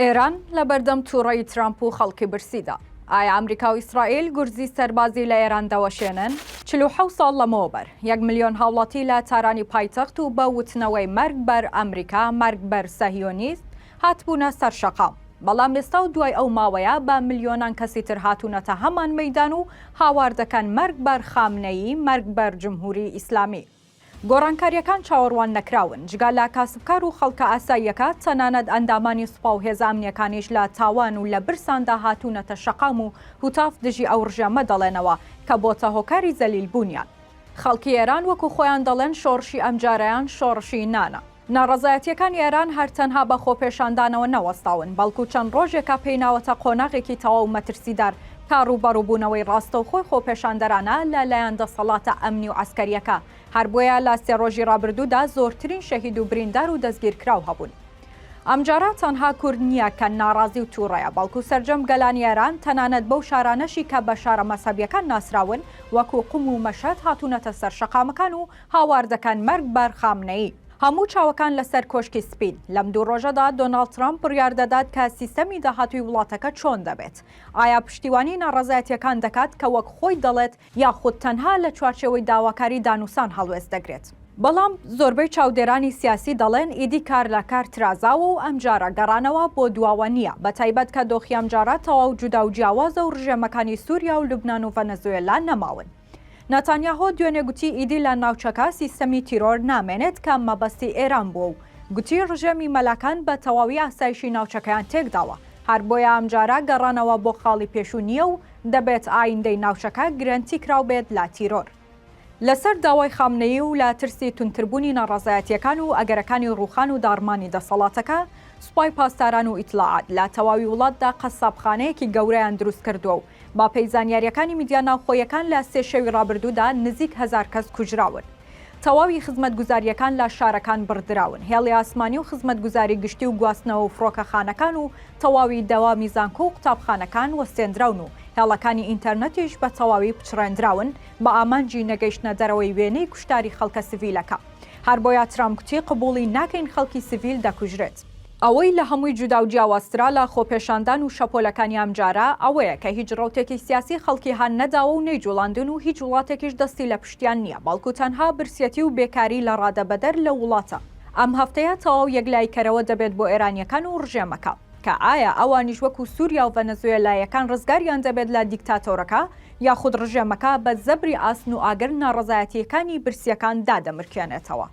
ئێران لە بەردەم تووڕەی ترامپ و خەڵکی برسیدا. ئایا ئەمریکا و ئیسرائیل گورزی سەربازی لە ئێران دەوەشێنن؟ 47 ساڵ لەمەوبەر 1 ملیۆن هاوڵاتی لە تارانی پایتەخت و بە وتنەوەی مەرگ بەر ئەمریکا، مەرگ بەر سەهیۆنیست هاتبوونە سەر شەقام. بەڵام ئێستا و دوای ئەو ماوەیە بە ملیۆنان کەسی تر هاتوونەتە هەمان مەیدان و هاوار دەکەن مەرگ بەر خامنەیی، مەرگ بەر جمهوری ئیسلامی. گۆڕانکاریەکان چاوەڕوان نەکراون، جگا لە کاسبکار و خەڵکە ئاساییەکە تەنانەت ئەندامانی سوپا و هێزە ئەمنیەکانیش لە تاوان و لە برساندا هاتوونەتە شەقام و هوتاف دژی ئەو ڕژەمە دەڵێنەوە کە بۆتە هۆکاری زەلیلبوونیان. خەڵکی ئێران وەکو خۆیان دەڵێن شۆڕشی ئەمجارەیان شۆڕشی نانە. ناڕەزایەتیەکان ئێران هەر تەنها بە خۆپێشاندانەوە نەوەستاون، بەڵکو چەند ڕۆژێکە پێیناوەتە قۆناغێکی تەواو مەترسیدار تا ڕووبەڕووبوونەوەی ڕاستەوخۆی خۆپێشاندەرانە لەلایەن دەسەڵاتە ئەمنی و عەسکەریەکە. هەر بۆیە لە 3 ڕۆژی ڕابردوودا زۆرترین شەهید و بریندار و دەستگیرکراو هەبوون. ئەمجارە تەنها کورد نییە کە ناڕازی و تووڕەیە، بەڵکو سەرجەم گەلانی ئێران تەنانەت بەو شارانەشی کە بە شارە مەسەبیەکان ناسراون وەکو قوم و مەشەد هاتوونەتە سەر شەقامەکان و هاوار دەکەن مەرگ بەر خامنەیی. هەموو چاوەکان لەسەر کۆشکی سپین. لەم 2 ڕۆژەدا دۆناڵد ترامپ بڕیار دەدات کە سیستەمی داهاتووی وڵاتەکە چۆن دەبێت. ئایا پشتیوانی ناڕەزایەتیەکان دەکات کە وەک خۆی دەڵێت یاخود تەنها لە چوارچێوەی داواکاری دانووسان هەڵوێست دەگرێت؟ بەڵام زۆربەی چاودێرانی سیاسی دەڵێن ئیدی کار لە کار ترازاوە و ئەمجارە گەڕانەوە بۆ دواوە نییە، بەتایبەت کە دۆخی ئەمجارە تەواو جودا و جیاوازە و ڕژێمەکانی سووریا و لوبنان و ڤەنەزوێلا نەماون. نەتانیاهۆ دوێنێ گوتی ئیدی لە ناوچەکە سیستەمی تیرۆر نامێنێت کە مەبەستی ئێران بووە و گوتی ڕژێمی مەلاکان بە تەواوی ئاسایشی ناوچەکەیان تێکداوە. هەر بۆیە ئەمجارە گەڕانەوە بۆ خاڵی پێشوو نییە و دەبێت ئایندەی ناوچەکە گرنگی کراو بێت لە تیرۆر. لەسەر داوای خامنەیی و لا ترسی تونتربوونی ناڕەزایەتیەکان و ئەگەرەکانی ڕووخان و داڕمانی دەسەڵاتەکە، سوپای پاسداران و ئیتلاعات لە تەواوی وڵاتدا قەسابخانەیەکی گەورەیان دروست کردووە و با پێی زانیاریەکانی میدیا ناوخۆیەکان لە 3 شەوی ڕابردوودا نزیک 1000 کەس کوژراون. تەواوی خزمەتگوزاریەکان لە شارەکان بڕدراون، هێڵی ئاسمانی و خزمەتگوزاری گشتی و گواستنەوە و فڕۆکەخانەکان و تەواوی دەوامی زانکۆ و قوتابخانەکان وەستێنراون و هێڵەکانی ئینتەرنەتیش بە تەواوی پچڕێنراون بە ئامانجی نەگەیشتنە دەرەوەی وێنەی کوشتاری خەڵکە سڤیلەکە. هەر بۆیە ترامپ گوتی قبوڵی ناکەین خەڵکی سڤیل دەکوژرێت. ئەوەی لە هەمووی جودا و جیاوازترا لە خۆپێشاندان و شەپۆلەکانی ئەمجارە ئەوەیە کە هیچ ڕوتێکی سیاسی خەڵکی هەن نەداوە و نەیجوڵاندن و هیچ وڵاتێکیش دەستی لە پشتیان نییە، بەڵکو تەنها برسێتی و بێکاری لە ڕادەبەدەر لە وڵاتە. ئەم هەفتەیە تەواو یەکلایکەرەوە دەبێت بۆ ئێرانیەکان و ڕژێمەکە کە ئایا ئەوانیش وەکو سووریا و ڤەنەزوێلایەکان ڕزگاریان دەبێت لە دیکتاتۆرەکە یاخود ڕژێمەکە بە زەبری ئاسن و ئاگەر ناڕەزایەتیەکانی برسیەکان دادەمرکێنێتەوە.